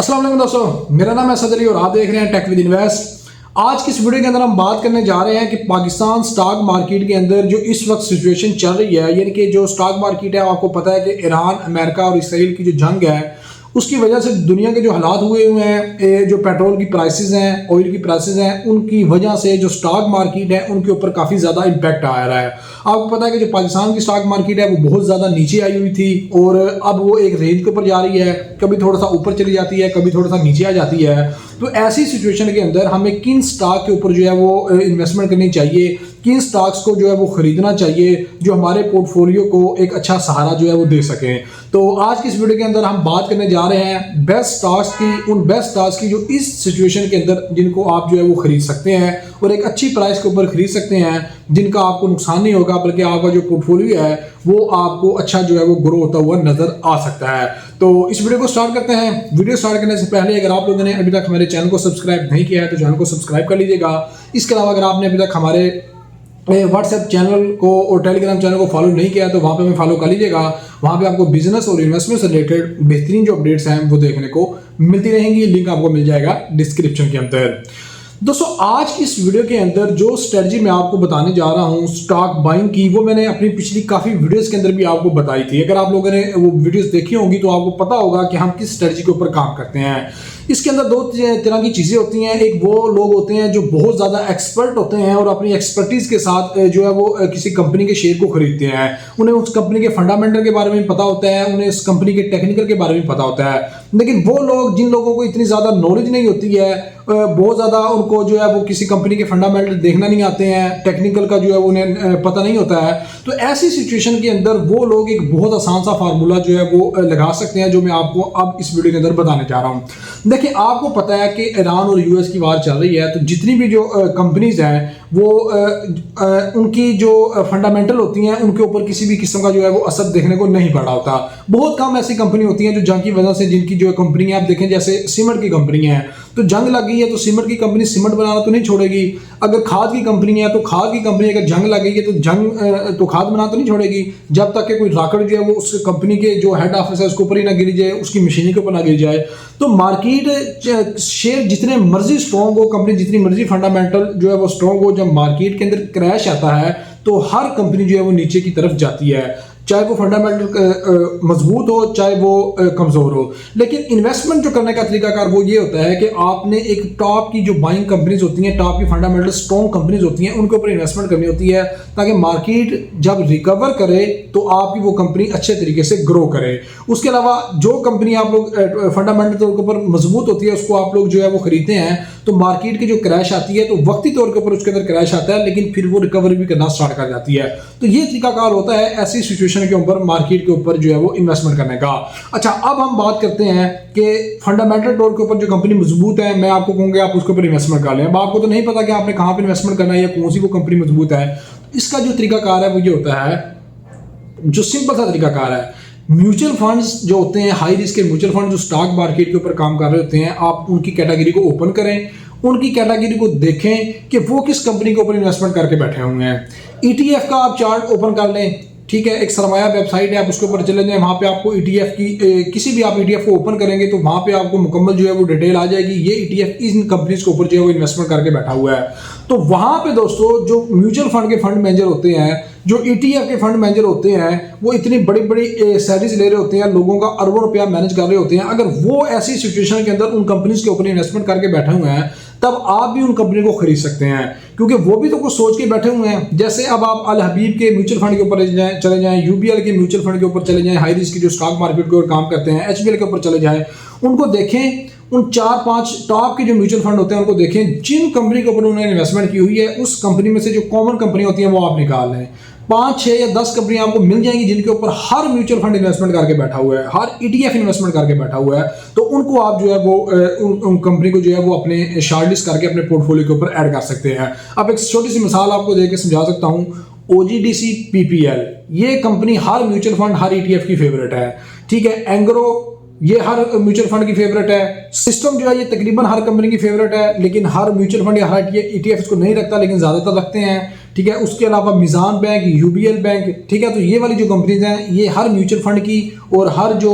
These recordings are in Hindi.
अस्सलाम वालेकुम दोस्तों, मेरा नाम है असद अली और आप देख रहे हैं टेक विद इन्वेस्ट। आज की इस वीडियो के अंदर हम बात करने जा रहे हैं कि पाकिस्तान स्टॉक मार्केट के अंदर जो इस वक्त सिचुएशन चल रही है, यानी कि जो स्टॉक मार्केट है, आपको पता है कि ईरान, अमेरिका और इसराइल की जो जंग है उसकी वजह से दुनिया के जो हालात हुए हैं, जो पेट्रोल की प्राइसेस हैं, ऑयल की प्राइसेस हैं, उनकी वजह से जो स्टॉक मार्केट है उनके ऊपर काफ़ी ज़्यादा इम्पैक्ट आ रहा है। आपको पता है कि जो पाकिस्तान की स्टॉक मार्केट है वो बहुत ज़्यादा नीचे आई हुई थी और अब वो एक रेंज के ऊपर जा रही है, कभी थोड़ा सा ऊपर चली जाती है, कभी थोड़ा सा नीचे आ जाती है। तो ऐसी सिचुएशन के अंदर हमें किन स्टॉक के ऊपर जो है वो इन्वेस्टमेंट करनी चाहिए, किन स्टॉक्स को जो है वो खरीदना चाहिए जो हमारे पोर्टफोलियो को एक अच्छा सहारा जो है वो दे सकें। तो आज की इस वीडियो के अंदर हम बात करने जा रहे हैं बेस्ट स्टॉक्स की, उन बेस्ट स्टॉक्स की जो इस सिचुएशन के अंदर जिनको आप जो है वो खरीद सकते हैं और एक अच्छी प्राइस के ऊपर खरीद सकते हैं, जिनका आपको नुकसान नहीं होगा बल्कि आपका जो पोर्टफोलियो है वो आपको अच्छा जो है वो ग्रो होता हुआ नजर आ सकता है। तो इस वीडियो को स्टार्ट करते हैं। वीडियो स्टार्ट करने से पहले अगर आप लोगों ने अभी तक हमारे चैनल को सब्सक्राइब नहीं किया है तो चैनल को सब्सक्राइब कर लीजिएगा। इसके अलावा अगर आपने अभी तक हमारे व्हाट्सएप चैनल को और टेलीग्राम चैनल को फॉलो नहीं किया तो वहाँ पे हमें फॉलो कर लीजिएगा। वहाँ पे आपको बिजनेस और इन्वेस्टमेंट से रिलेटेड बेहतरीन जो अपडेट्स हैं वो देखने को मिलती रहेंगी। लिंक आपको मिल जाएगा डिस्क्रिप्शन के अंदर। दोस्तों, आज की इस वीडियो के अंदर जो स्ट्रेटजी मैं आपको बताने जा रहा हूँ स्टॉक बाइंग की, वो मैंने अपनी पिछली काफ़ी वीडियोस के अंदर भी आपको बताई थी। अगर आप लोगों ने वो वीडियोस देखी होंगी तो आपको पता होगा कि हम किस स्ट्रेटजी के ऊपर काम करते हैं। इसके अंदर दो तरह की चीज़ें होती हैं। एक वो लोग होते हैं जो बहुत ज़्यादा एक्सपर्ट होते हैं और अपनी एक्सपर्टीज़ के साथ जो है वो किसी कंपनी के शेयर को खरीदते हैं। उन्हें उस कंपनी के फंडामेंटल के बारे में पता होता है, उन्हें उस कंपनी के टेक्निकल के बारे में पता होता है। लेकिन वो लोग जिन लोगों को इतनी ज़्यादा नॉलेज नहीं होती है, बहुत ज़्यादा उनको जो है वो किसी कंपनी के फंडामेंटल देखना नहीं आते हैं, टेक्निकल का जो है उन्हें पता नहीं होता है, तो ऐसी सिचुएशन के अंदर वो लोग एक बहुत आसान सा फार्मूला जो है वो लगा सकते हैं जो मैं आपको अब इस वीडियो के अंदर बताने जा रहा हूँ। देखिए, आपको पता है कि ईरान और यूएस की वार चल रही है, तो जितनी भी जो कंपनीज हैं वो उनकी जो फंडामेंटल होती हैं उनके ऊपर किसी भी किस्म का जो है वो असर देखने को नहीं पड़ा होता। बहुत कम ऐसी कंपनी होती हैं जो जंग की वजह से, जिनकी जो कंपनी है, आप देखें जैसे सीमेंट की कंपनी है, तो जंग लग गई है तो सीमेंट की कंपनी सीमेंट बनाना तो नहीं छोड़ेगी। अगर खाद की कंपनी है तो खाद की कंपनी अगर जंग लग गई है तो खाद बनाना तो नहीं छोड़ेगी जब तक कि कोई राकेट जो है वो उस कंपनी के जो हेड ऑफिस है उसके ऊपर ही ना गिर जाए, उसकी मशीनरी के ऊपर ना गिर जाए। तो मार्केट शेयर जितने मर्जी स्ट्रॉन्ग हो, कंपनी जितनी मर्जी फंडामेंटल जो है वो स्ट्रॉन्ग हो, जब मार्केट के अंदर क्रैश आता है तो हर कंपनी जो है वो नीचे की तरफ जाती है, चाहे वो फंडामेंटल मजबूत हो चाहे वो कमज़ोर हो। लेकिन इन्वेस्टमेंट जो करने का तरीकाकार वो ये होता है कि आपने एक टॉप की जो बाइंग कंपनीज होती हैं, टॉप की फंडामेंटल स्ट्रॉन्ग कंपनीज होती हैं, उनके ऊपर इन्वेस्टमेंट करनी होती है ताकि मार्केट जब रिकवर करे तो आपकी वो कंपनी अच्छे तरीके से ग्रो करे। उसके अलावा जो कंपनी आप लोग फंडामेंटल तौर के ऊपर मजबूत होती है उसको आप लोग जो है वो खरीदते हैं, तो मार्केट की जो क्रैश आती है तो वक्ती तौर के ऊपर उसके अंदर क्रैश आता है लेकिन फिर वो रिकवरी भी करना स्टार्ट कर जाती है। तो ये तरीकाकार होता है ऐसी सिचुएशन के ऊपर मार्केट के ऊपर जो है वो इन्वेस्टमेंट करने का। अच्छा, अब हम बात करते हैं कि फंडामेंटल तौर के ऊपर जो कंपनी मजबूत है, मैं आपको कहूँगा आप उसके ऊपर इन्वेस्टमेंट कर लें। अब आपको तो नहीं पता कि आपने कहाँ पे इन्वेस्टमेंट करना है या कौन सी वो कंपनी मजबूत है। इसका जो तरीकाकार है वो ये होता है, जो सिंपल सा तरीकाकार है, म्यूचुअल फंड्स जो होते हैं, हाई रिस्क के म्यूचुअल फंड जो स्टॉक मार्केट के ऊपर काम कर रहे होते हैं, आप उनकी कैटेगरी को ओपन करें, उनकी कैटेगरी को देखें कि वो किस कंपनी के ऊपर इन्वेस्टमेंट करके बैठे हुए हैं। ETF का आप चार्ट ओपन कर लें, ठीक है, एक सरमाया वेबसाइट है, आप उसके ऊपर चले जाएं, वहाँ पे आपको ETF की किसी भी आप ETF को ओपन करेंगे तो वहाँ पे आपको मुकम्मल जो है वो डिटेल आ जाएगी, ये ETF इन कंपनीज के ऊपर जो है वो इन्वेस्टमेंट करके बैठा हुआ है। तो वहाँ पे दोस्तों जो म्यूचुअल फंड के फंड मैनेजर होते हैं, जो ETF के फंड मैनेजर होते हैं, वो इतनी बड़ी बड़ी सैलरीज ले रहे होते हैं, लोगों का अरबों रुपया मैनेज कर रहे होते हैं। अगर वो ऐसी सिचुएशन के अंदर उन कंपनीज के ऊपर इन्वेस्टमेंट करके बैठे हुए हैं तब आप भी उन कंपनी को खरीद सकते हैं, क्योंकि वो भी तो कुछ सोच के बैठे हुए हैं। जैसे अब आप अल हबीब के म्यूचुअल फंड के ऊपर चले जाएं, UBL के म्यूचुअल फंड के ऊपर चले जाएं, हाई रिस्क की जो स्टॉक मार्केट के ऊपर काम करते हैं, HBL के ऊपर चले जाएं, उनको देखें, उन 4-5 टॉप के जो म्यूचुअल फंड होते हैं उनको देखें, जिन कंपनी के ऊपर उन्होंने इन्वेस्टमेंट की हुई है उस कंपनी में से जो कॉमन कंपनी होती है वो आप निकाल लें। 5, 6 या 10 कंपनी आपको मिल जाएंगी जिनके ऊपर हर म्यूचुअल फंड इन्वेस्टमेंट करके बैठा हुआ है, हर ETF इन्वेस्टमेंट करके बैठा हुआ है। तो उनको आप जो है वो उन कंपनी को जो है वो अपने शॉर्टलिस्ट करके अपने पोर्टफोलियो के ऊपर ऐड कर सकते हैं। अब एक छोटी सी मिसाल आपको देकर समझा सकता हूँ। OGDC PPL ये कंपनी हर म्यूचुअल फंड, हर ETF की फेवरेट है, ठीक है। एंग्रो ये हर म्यूचुअल फंड की फेवरेट है। सिस्टम जो है ये तकरीबन हर कंपनी की फेवरेट है, लेकिन हर म्यूचुअल फंड या हर ETF इसको नहीं रखता, लेकिन ज़्यादातर रखते हैं। ठीक है। उसके अलावा मिजान बैंक, यूबीएल बैंक, ठीक है। तो ये वाली जो कंपनीज हैं ये हर म्यूचुअल फंड की और हर जो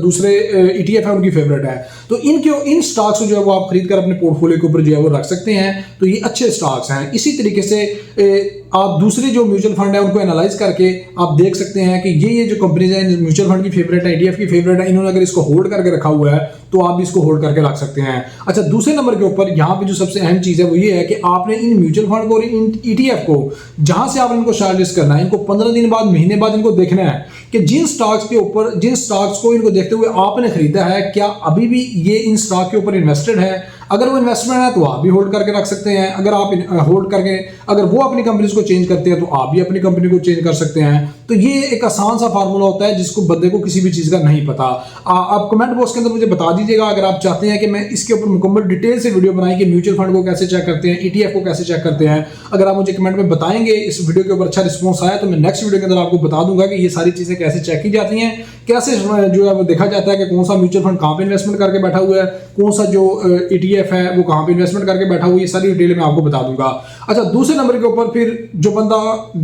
दूसरे ईटीएफ है उनकी फेवरेट है। तो इन स्टॉक्स को जो है वो आप खरीद कर अपने पोर्टफोलियो के ऊपर जो है वो रख सकते हैं। तो ये अच्छे स्टॉक्स हैं। इसी तरीके से आप दूसरे जो म्यूचुअल फंड है उनको एनालाइज करके आप देख सकते हैं कि ये जो कंपनीज हैं म्यूचुअल फंड की फेवरेट है, ईटीएफ की फेवरेट है, इन्होंने अगर इसको होल्ड करके रखा हुआ है तो आप भी इसको होल्ड करके रख सकते हैं। अच्छा, दूसरे नंबर के ऊपर यहाँ पे जो सबसे अहम चीज़ है वो ये है कि आपने इन म्यूचुअल फंड को और इन ईटीएफ को जहां से आपने इनको शार्ट लिस्ट करना है, इनको 15 दिन बाद, महीने बाद इनको देखना है कि जिन स्टॉक्स को इनको देखते हुए आपने खरीदा है क्या अभी भी ये इन स्टॉक के ऊपर इन्वेस्टेड है। अगर वो इन्वेस्टमेंट है तो आप भी होल्ड करके रख सकते हैं। अगर आप होल्ड करके अगर वो अपनी कंपनीज को चेंज करते हैं तो आप भी अपनी कंपनी को चेंज कर सकते हैं। तो ये एक आसान सा फार्मूला होता है जिसको बंदे को किसी भी चीज़ का नहीं पता। आप कमेंट बॉक्स के अंदर मुझे बता दीजिएगा अगर आप चाहते हैं कि मैं इसके ऊपर मुकम्मल डिटेल से वीडियो बनाई कि म्यूचुअल फंड को कैसे चेक करते हैं, ईटीएफ को कैसे चेक करते हैं। अगर आप मुझे कमेंट में बताएंगे, इस वीडियो के ऊपर अच्छा रिस्पॉन्स आया तो मैं नेक्स्ट वीडियो के अंदर आपको बता दूंगा कि ये सारी चीज़ें कैसे चेक की जाती हैं, कैसे जो है वो देखा जाता है कि कौन सा म्यूचुअल फंड कहाँ पे इन्वेस्टमेंट करके बैठा हुआ है, कौन सा जो ईटीएफ है वो कहाँ पे इन्वेस्टमेंट करके बैठा हुआ है। ये सारी डिटेल मैं आपको बता दूंगा। अच्छा, दूसरे नंबर के ऊपर फिर जो बंदा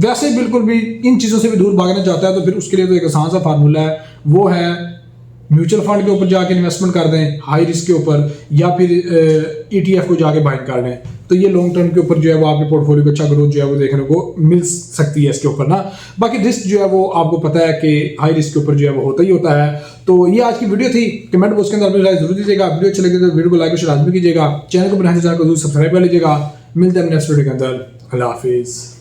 वैसे बिल्कुल भी इन चीज़ों से भी दूर भागना चाहता है तो फिर उसके लिए तो एक आसान सा फार्मूला है, वो है म्यूचुअल फंड के ऊपर जाके इन्वेस्टमेंट कर दें हाई रिस्क के ऊपर, या फिर ईटीएफ को जाके बाइंग कर लें। तो ये लॉन्ग टर्म के ऊपर जो है वो आपके पोर्टफोलियो को अच्छा ग्रोथ जो है वो देखने को मिल सकती है इसके ऊपर ना। बाकी रिस्क जो है वो आपको पता है कि हाई रिस्क के ऊपर जो है वो होता ही होता है। तो ये आज की वीडियो थी। कमेंट बॉक्स के अंदर अपनी राय जरूर दीजिएगा। वीडियो अच्छी लगे तो वीडियो को लाइक और शेयर लाजमी कीजिएगा। चैनल को बनाए चैनल को जरूर सब्सक्राइब कर लीजिएगा। मिलते हैं नेक्स्ट वीडियो के अंदर। अल्लाह हाफिज़।